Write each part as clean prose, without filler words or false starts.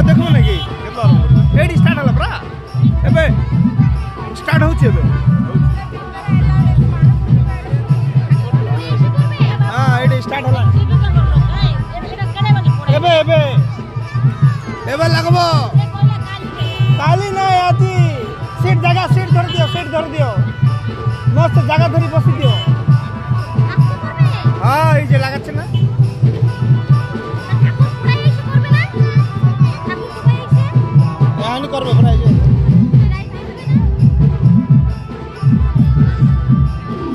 देखो ना कि एडी स्टार्ट हला परा एबे स्टार्ट होची एबे हां एडी स्टार्ट हला एबे एबे एबे लगबो काली ना आती सीट धर दियो मस्त जगह धरी बसी दियो हां এই যে লাগাচ্ছে না করবে প্রায় যে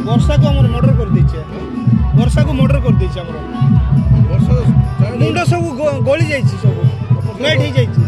বর্ষাকে আমার মর্ডার করে দিচ্ছে বর্ষাকে মর্ডার করে দিচ্ছে আমরা বর্ষা মুন্ড সব গলি যাইছি সব লেট হয়ে যাইছি